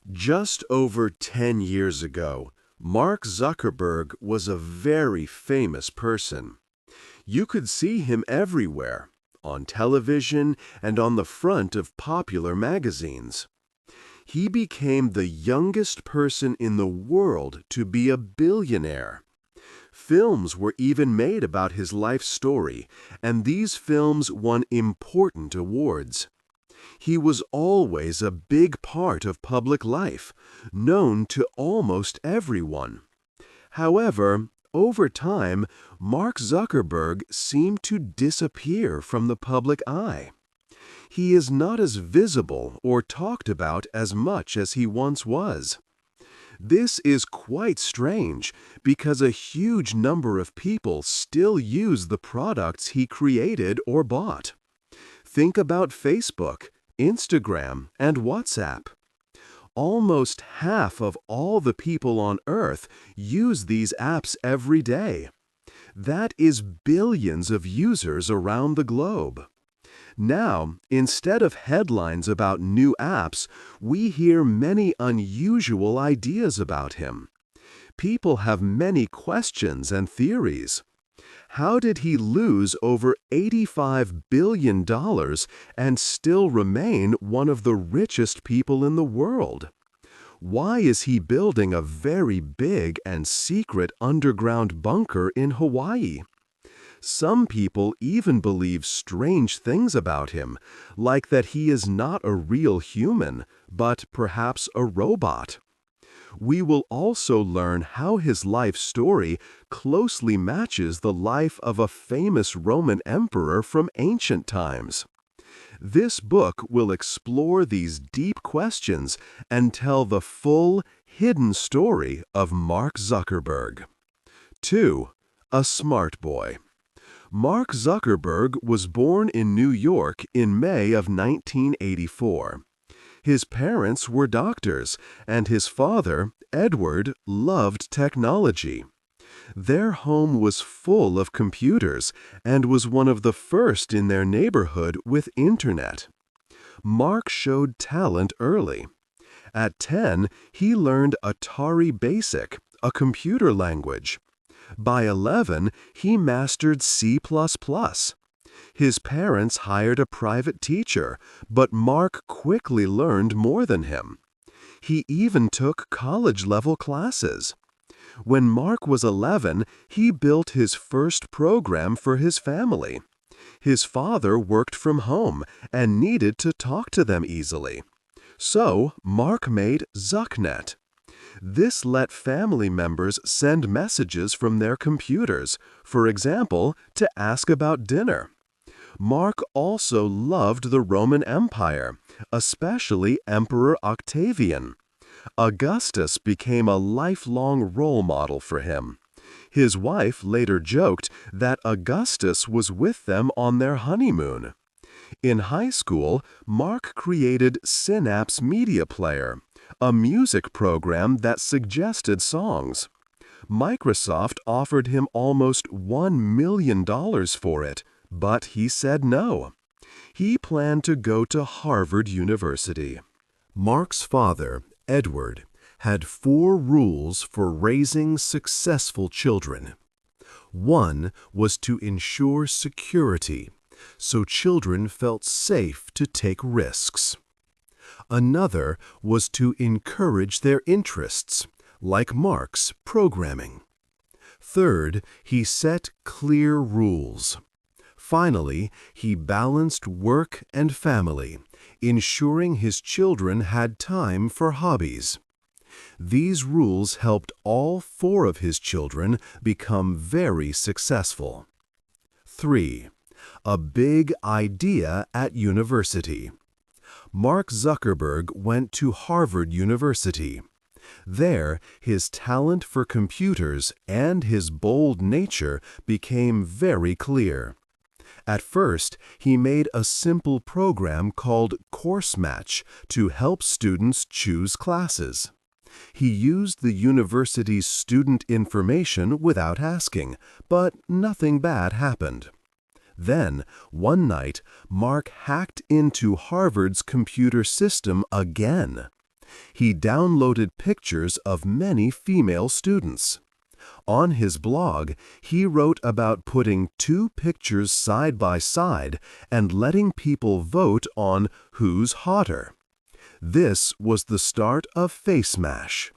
Just over 10 years ago, Mark Zuckerberg was a very famous person. You could see him everywhere, on television and on the front of popular magazines. He became the youngest person in the world to be a billionaire. Films were even made about his life story, and these films won important awards. He was always a big part of public life, known to almost everyone. However, over time, Mark Zuckerberg seemed to disappear from the public eye. He is not as visible or talked about as much as he once was. This is quite strange because a huge number of people still use the products he created or bought. Think about Facebook, Instagram, and WhatsApp. Almost half of all the people on Earth use these apps every day. That is billions of users around the globe. Now, instead of headlines about new apps, we hear many unusual ideas about him. People have many questions and theories. How did he lose over $85 billion and still remain one of the richest people in the world? Why is he building a very big and secret underground bunker in Hawaii? Some people even believe strange things about him, like that he is not a real human, but perhaps a robot. We will also learn how his life story closely matches the life of a famous Roman emperor from ancient times. This book will explore these deep questions and tell the full, hidden story of Mark Zuckerberg. 2. A smart boy. Mark Zuckerberg was born in New York in May of 1984. His parents were doctors, and his father, Edward, loved technology. Their home was full of computers and was one of the first in their neighborhood with internet. Mark showed talent early. At 10, he learned Atari Basic, a computer language. By 11, he mastered C++. His parents hired a private teacher, but Mark quickly learned more than him. He even took college-level classes. When Mark was 11, he built his first program for his family. His father worked from home and needed to talk to them easily. So, Mark made ZuckNet. This let family members send messages from their computers, for example, to ask about dinner. Mark also loved the Roman Empire, especially Emperor Octavian. Augustus became a lifelong role model for him. His wife later joked that Augustus was with them on their honeymoon. In high school, Mark created Synapse Media Player, a music program that suggested songs. Microsoft offered him almost $1 million for it, but he said no. He planned to go to Harvard University. Mark's father, Edward, had 4 rules for raising successful children. One was to ensure security, so children felt safe to take risks. Another was to encourage their interests, like Mark's programming. Third, he set clear rules. Finally, he balanced work and family, ensuring his children had time for hobbies. These rules helped all 4 of his children become very successful. 3. A big idea at university. Mark Zuckerberg went to Harvard University. There, his talent for computers and his bold nature became very clear. At first, he made a simple program called Course Match to help students choose classes. He used the university's student information without asking, but nothing bad happened. Then, one night, Mark hacked into Harvard's computer system again. He downloaded pictures of many female students. On his blog, he wrote about putting two pictures side by side and letting people vote on who's hotter. This was the start of Face Mash.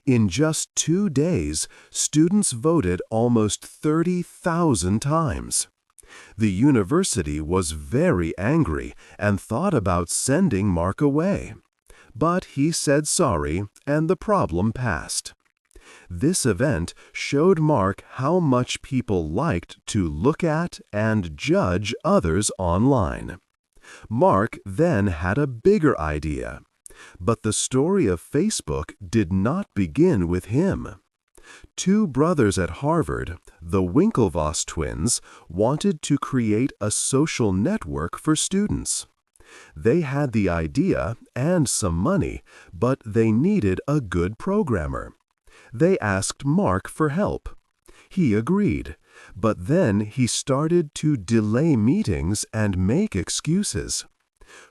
In just 2 days, students voted almost 30,000 times. The university was very angry and thought about sending Mark away. But he said sorry, and the problem passed. This event showed Mark how much people liked to look at and judge others online. Mark then had a bigger idea. But the story of Facebook did not begin with him. Two brothers at Harvard, the Winklevoss twins, wanted to create a social network for students. They had the idea and some money, but they needed a good programmer. They asked Mark for help. He agreed, but then he started to delay meetings and make excuses.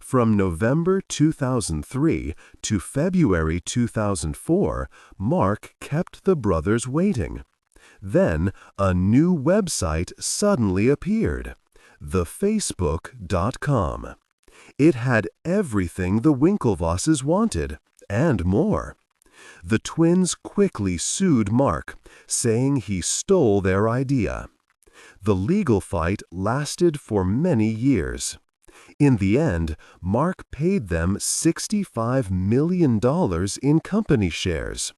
From November 2003 to February 2004, Mark kept the brothers waiting. Then a new website suddenly appeared, thefacebook.com. It had everything the Winklevosses wanted, and more. The twins quickly sued Mark, saying he stole their idea. The legal fight lasted for many years. In the end, Mark paid them $65 million in company shares.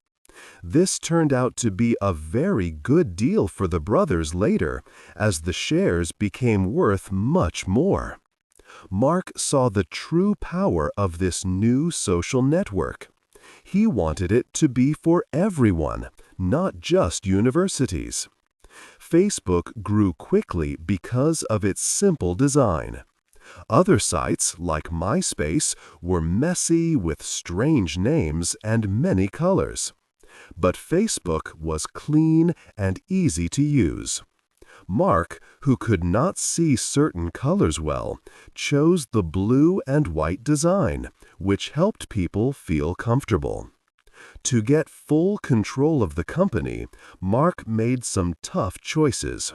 This turned out to be a very good deal for the brothers later, as the shares became worth much more. Mark saw the true power of this new social network. He wanted it to be for everyone, not just universities. Facebook grew quickly because of its simple design. Other sites, like MySpace, were messy with strange names and many colors. But Facebook was clean and easy to use. Mark, who could not see certain colors well, chose the blue and white design, which helped people feel comfortable. To get full control of the company, Mark made some tough choices.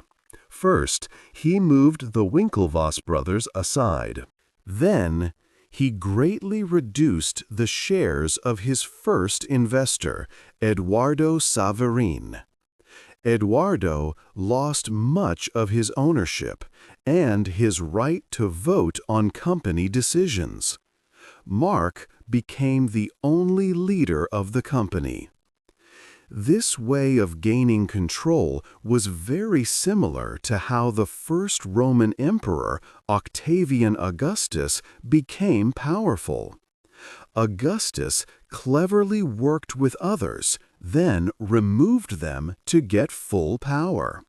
First, he moved the Winklevoss brothers aside. Then, he greatly reduced the shares of his first investor, Eduardo Saverin. Eduardo lost much of his ownership and his right to vote on company decisions. Mark became the only leader of the company. This way of gaining control was very similar to how the first Roman emperor, Octavian Augustus, became powerful. Augustus cleverly worked with others, then removed them to get full power.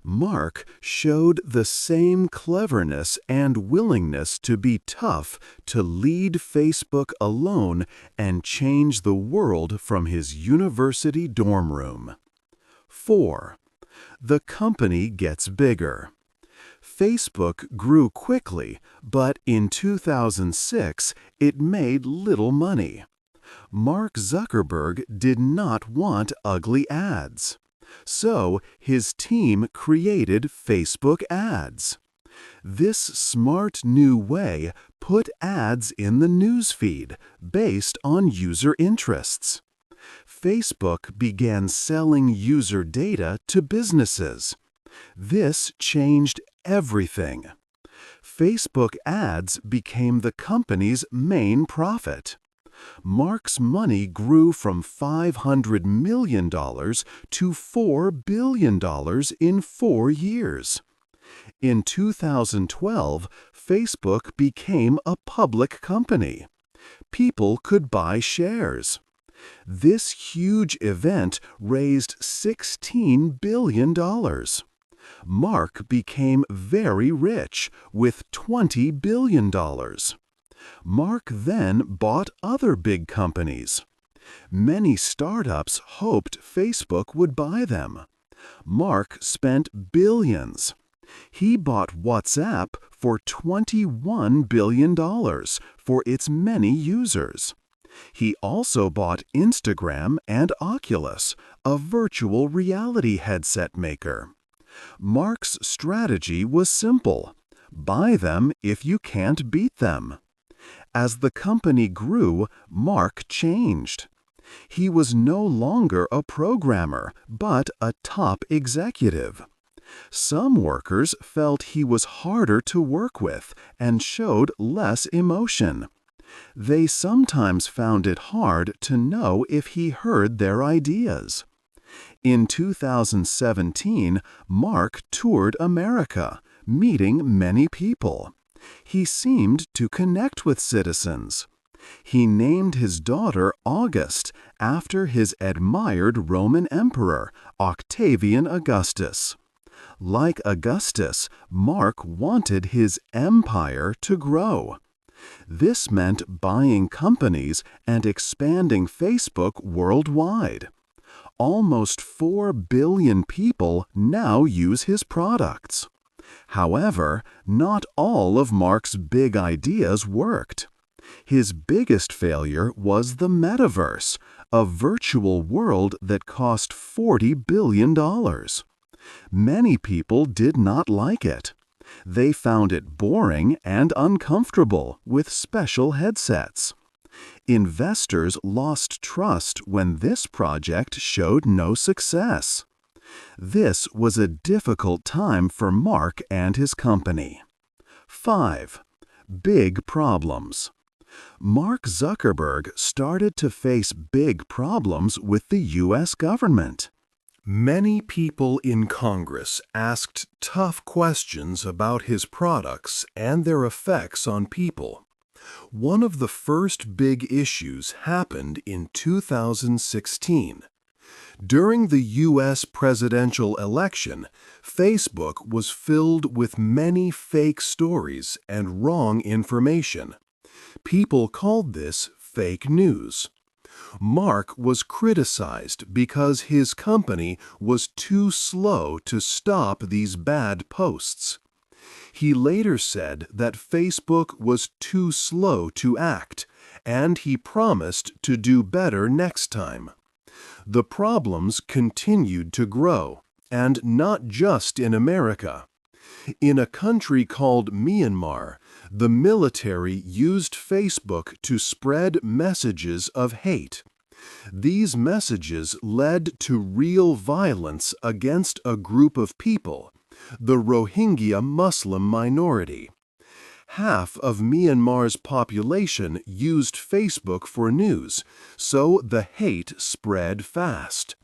Mark showed the same cleverness and willingness to be tough to lead Facebook alone and change the world from his university dorm room. 4. The company gets bigger. Facebook grew quickly, but in 2006 it made little money. Mark Zuckerberg did not want ugly ads. So his team created Facebook ads. This smart new way put ads in the newsfeed based on user interests. Facebook began selling user data to businesses. This changed everything. Facebook ads became the company's main profit. Mark's money grew from $500 million to $4 billion in 4 years. In 2012, Facebook became a public company. People could buy shares. This huge event raised $16 billion. Mark became very rich with $20 billion. Mark then bought other big companies. Many startups hoped Facebook would buy them. Mark spent billions. He bought WhatsApp for $21 billion for its many users. He also bought Instagram and Oculus, a virtual reality headset maker. Mark's strategy was simple: buy them if you can't beat them. As the company grew, Mark changed. He was no longer a programmer, but a top executive. Some workers felt he was harder to work with and showed less emotion. They sometimes found it hard to know if he heard their ideas. In 2017, Mark toured America, meeting many people. He seemed to connect with citizens. He named his daughter August after his admired Roman emperor, Octavian Augustus. Like Augustus, Mark wanted his empire to grow. This meant buying companies and expanding Facebook worldwide. Almost 4 billion people now use his products. However, not all of Mark's big ideas worked. His biggest failure was the metaverse, a virtual world that cost $40 billion. Many people did not like it. They found it boring and uncomfortable with special headsets. Investors lost trust when this project showed no success. This was a difficult time for Mark and his company. 5. Big problems. Mark Zuckerberg started to face big problems with the U.S. government. Many people in Congress asked tough questions about his products and their effects on people. One of the first big issues happened in 2016. During the U.S. presidential election, Facebook was filled with many fake stories and wrong information. People called this fake news. Mark was criticized because his company was too slow to stop these bad posts. He later said that Facebook was too slow to act, and he promised to do better next time. The problems continued to grow, and not just in America. In a country called Myanmar, the military used Facebook to spread messages of hate. These messages led to real violence against a group of people, the Rohingya Muslim minority. Half of Myanmar's population used Facebook for news, so the hate spread fast.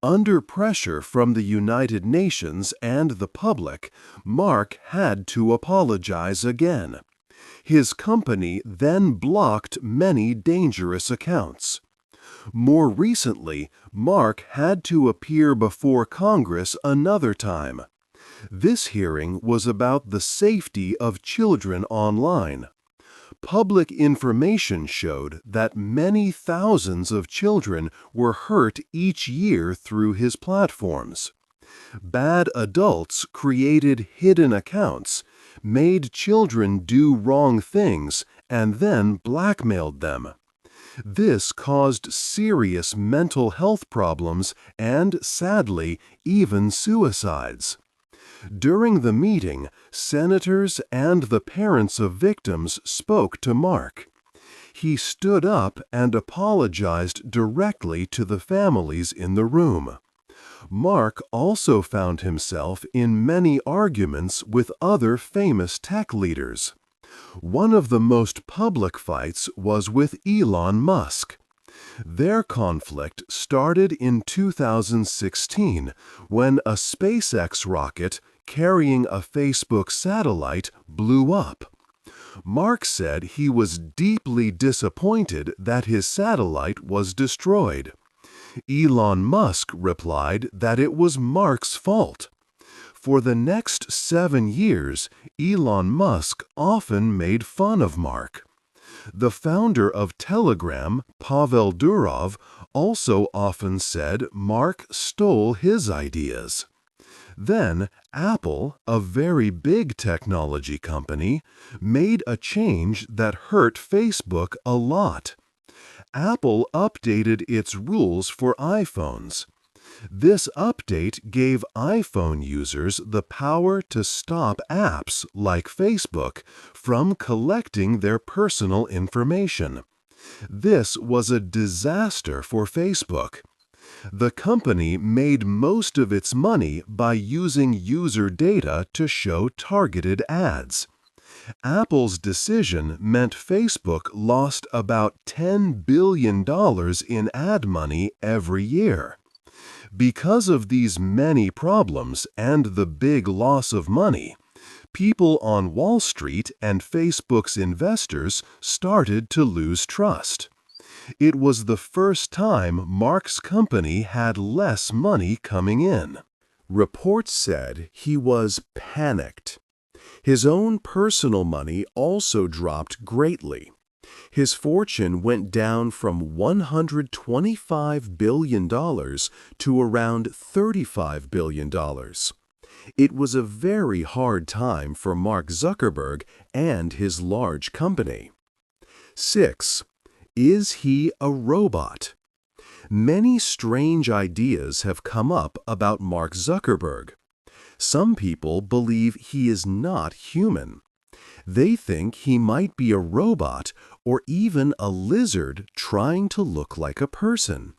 Under pressure from the United Nations and the public, Mark had to apologize again. His company then blocked many dangerous accounts. More recently, Mark had to appear before Congress another time. This hearing was about the safety of children online. Public information showed that many thousands of children were hurt each year through his platforms. Bad adults created hidden accounts, made children do wrong things, and then blackmailed them. This caused serious mental health problems and, sadly, even suicides. During the meeting, senators and the parents of victims spoke to Mark. He stood up and apologized directly to the families in the room. Mark also found himself in many arguments with other famous tech leaders. One of the most public fights was with Elon Musk. Their conflict started in 2016 when a SpaceX rocket carrying a Facebook satellite blew up. Mark said he was deeply disappointed that his satellite was destroyed. Elon Musk replied that it was Mark's fault. For the next 7 years, Elon Musk often made fun of Mark. The founder of Telegram, Pavel Durov, also often said Mark stole his ideas. Then, Apple, a very big technology company, made a change that hurt Facebook a lot. Apple updated its rules for iPhones. This update gave iPhone users the power to stop apps like Facebook from collecting their personal information. This was a disaster for Facebook. The company made most of its money by using user data to show targeted ads. Apple's decision meant Facebook lost about $10 billion in ad money every year. Because of these many problems and the big loss of money, people on Wall Street and Facebook's investors started to lose trust. It was the first time Mark's company had less money coming in. Reports said he was panicked. His own personal money also dropped greatly. His fortune went down from $125 billion to around $35 billion. It was a very hard time for Mark Zuckerberg and his large company. 6. Is he a robot? Many strange ideas have come up about Mark Zuckerberg. Some people believe he is not human. They think he might be a robot or even a lizard trying to look like a person.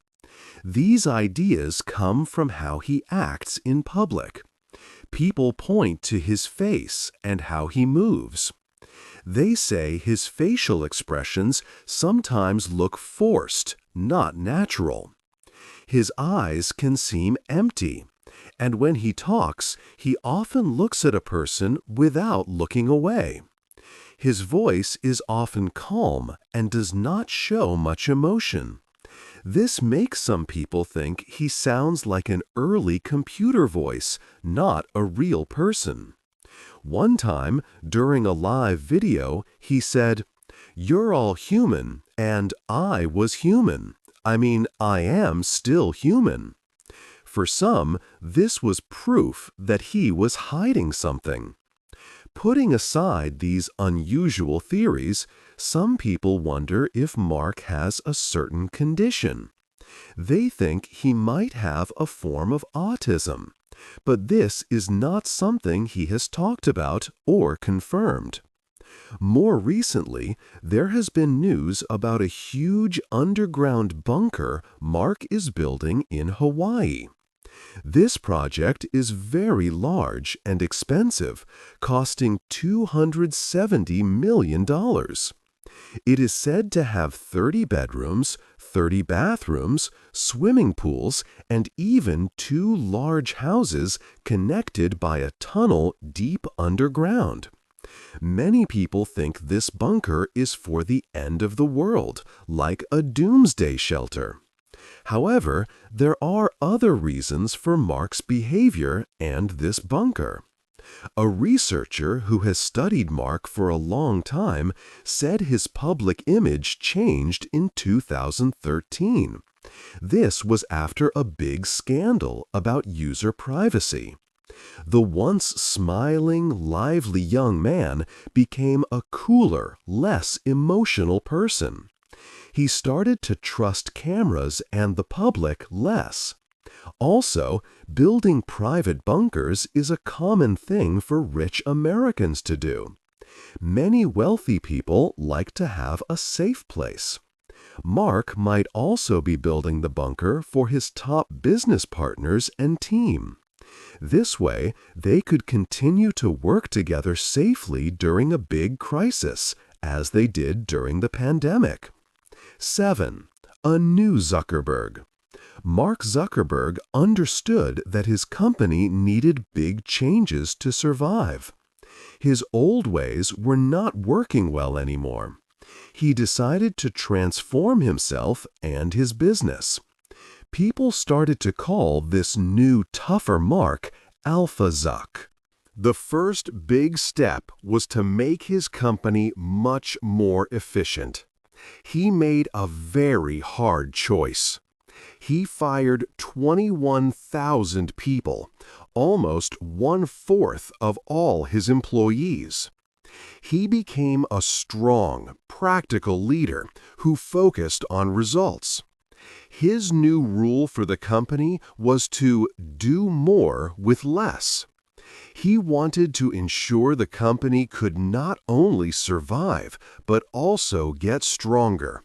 These ideas come from how he acts in public. People point to his face and how he moves. They say his facial expressions sometimes look forced, not natural. His eyes can seem empty, and when he talks, he often looks at a person without looking away. His voice is often calm and does not show much emotion. This makes some people think he sounds like an early computer voice, not a real person. One time, during a live video, he said, "You're all human, and I was human. I am still human." For some, this was proof that he was hiding something. Putting aside these unusual theories, some people wonder if Mark has a certain condition. They think he might have a form of autism, but this is not something he has talked about or confirmed. More recently, there has been news about a huge underground bunker Mark is building in Hawaii. This project is very large and expensive, costing $270 million. It is said to have 30 bedrooms, 30 bathrooms, swimming pools, and even 2 large houses connected by a tunnel deep underground. Many people think this bunker is for the end of the world, like a doomsday shelter. However, there are other reasons for Mark's behavior and this bunker. A researcher who has studied Mark for a long time said his public image changed in 2013. This was after a big scandal about user privacy. The once smiling, lively young man became a cooler, less emotional person. He started to trust cameras and the public less. Also, building private bunkers is a common thing for rich Americans to do. Many wealthy people like to have a safe place. Mark might also be building the bunker for his top business partners and team. This way, they could continue to work together safely during a big crisis, as they did during the pandemic. 7. A new Zuckerberg. Mark Zuckerberg understood that his company needed big changes to survive. His old ways were not working well anymore. He decided to transform himself and his business. People started to call this new, tougher Mark Alpha-Zuck. The first big step was to make his company much more efficient. He made a very hard choice. He fired 21,000 people, almost 1/4 of all his employees. He became a strong, practical leader who focused on results. His new rule for the company was to do more with less. He wanted to ensure the company could not only survive, but also get stronger.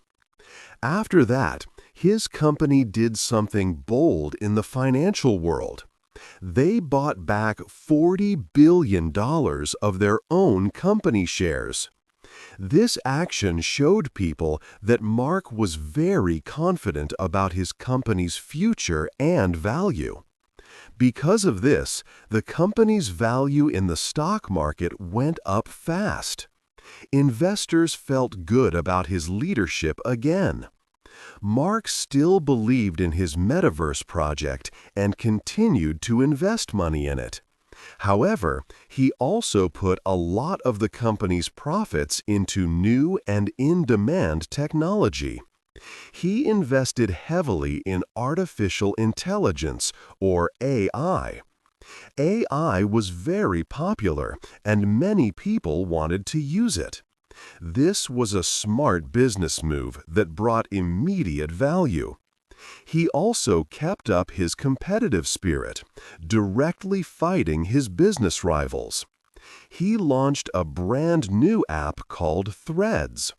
After that, his company did something bold in the financial world. They bought back $40 billion of their own company shares. This action showed people that Mark was very confident about his company's future and value. Because of this, the company's value in the stock market went up fast. Investors felt good about his leadership again. Mark still believed in his metaverse project and continued to invest money in it. However, he also put a lot of the company's profits into new and in-demand technology. He invested heavily in artificial intelligence, or AI. AI was very popular, and many people wanted to use it. This was a smart business move that brought immediate value. He also kept up his competitive spirit, directly fighting his business rivals. He launched a brand new app called Threads.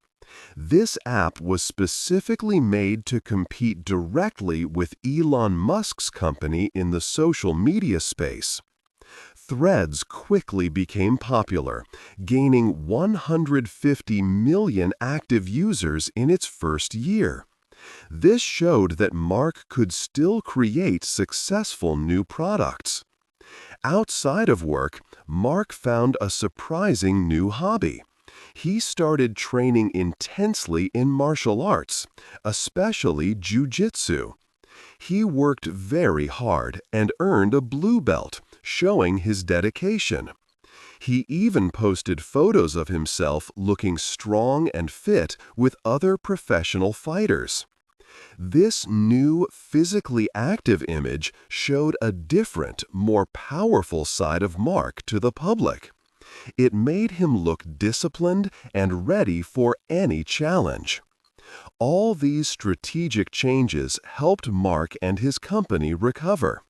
This app was specifically made to compete directly with Elon Musk's company in the social media space. Threads quickly became popular, gaining 150 million active users in its first year. This showed that Mark could still create successful new products. Outside of work, Mark found a surprising new hobby. He started training intensely in martial arts, especially jiu-jitsu. He worked very hard and earned a blue belt, showing his dedication. He even posted photos of himself looking strong and fit with other professional fighters. This new, physically active image showed a different, more powerful side of Mark to the public. It made him look disciplined and ready for any challenge. All these strategic changes helped Mark and his company recover.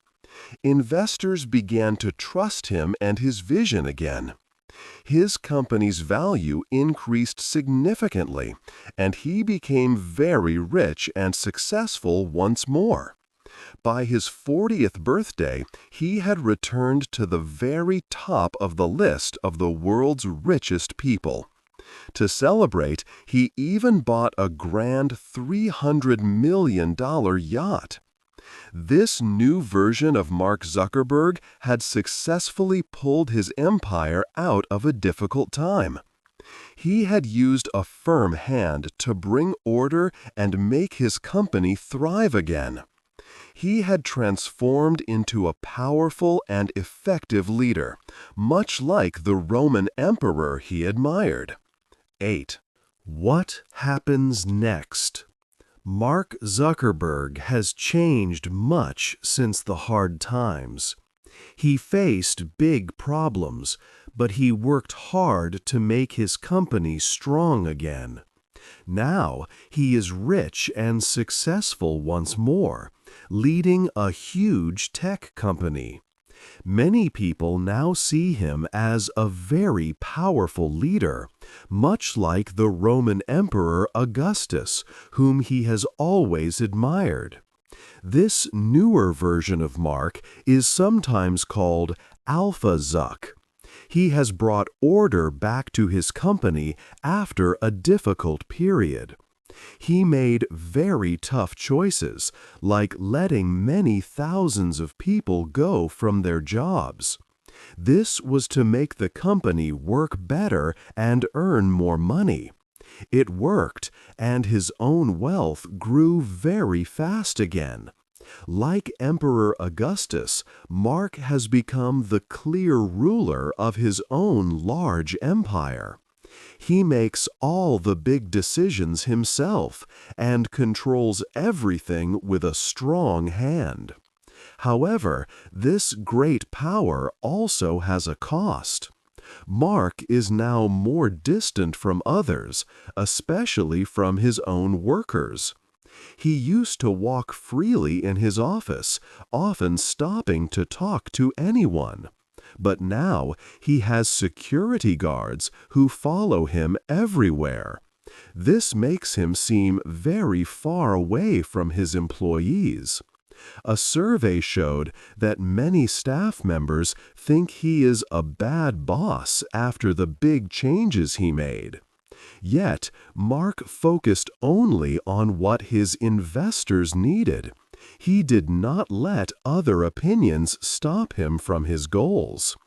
Investors began to trust him and his vision again. His company's value increased significantly, and he became very rich and successful once more. By his 40th birthday, he had returned to the very top of the list of the world's richest people. To celebrate, he even bought a grand $300 million yacht. This new version of Mark Zuckerberg had successfully pulled his empire out of a difficult time. He had used a firm hand to bring order and make his company thrive again. He had transformed into a powerful and effective leader, much like the Roman emperor he admired. 8. What happens next? Mark Zuckerberg has changed much since the hard times. He faced big problems, but he worked hard to make his company strong again. Now he is rich and successful once more, leading a huge tech company. Many people now see him as a very powerful leader, much like the Roman Emperor Augustus, whom he has always admired. This newer version of Mark is sometimes called Alpha-Zuck. He has brought order back to his company after a difficult period. He made very tough choices, like letting many thousands of people go from their jobs. This was to make the company work better and earn more money. It worked, and his own wealth grew very fast again. Like Emperor Augustus, Mark has become the clear ruler of his own large empire. He makes all the big decisions himself and controls everything with a strong hand. However, this great power also has a cost. Mark is now more distant from others, especially from his own workers. He used to walk freely in his office, often stopping to talk to anyone. But now he has security guards who follow him everywhere. This makes him seem very far away from his employees. A survey showed that many staff members think he is a bad boss after the big changes he made. Yet, Mark focused only on what his investors needed. He did not let other opinions stop him from his goals.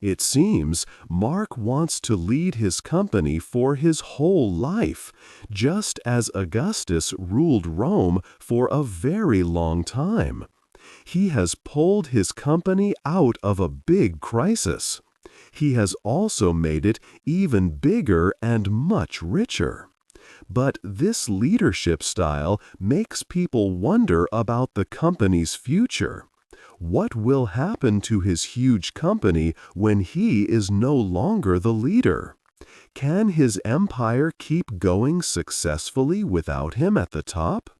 It seems Mark wants to lead his company for his whole life, just as Augustus ruled Rome for a very long time. He has pulled his company out of a big crisis. He has also made it even bigger and much richer. But this leadership style makes people wonder about the company's future. What will happen to his huge company when he is no longer the leader? Can his empire keep going successfully without him at the top?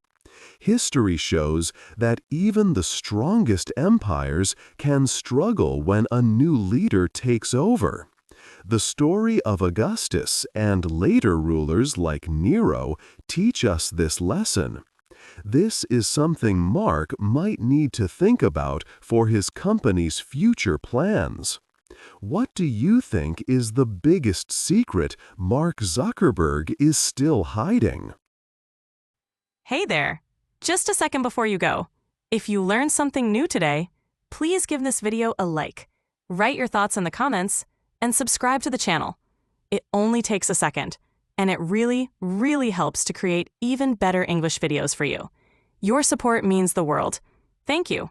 History shows that even the strongest empires can struggle when a new leader takes over. The story of Augustus and later rulers like Nero teach us this lesson. This is something Mark might need to think about for his company's future plans. What do you think is the biggest secret Mark Zuckerberg is still hiding? Hey there! Just a second before you go. If you learned something new today, please give this video a like, write your thoughts in the comments, and subscribe to the channel. It only takes a second, and it really, really helps to create even better English videos for you. Your support means the world. Thank you.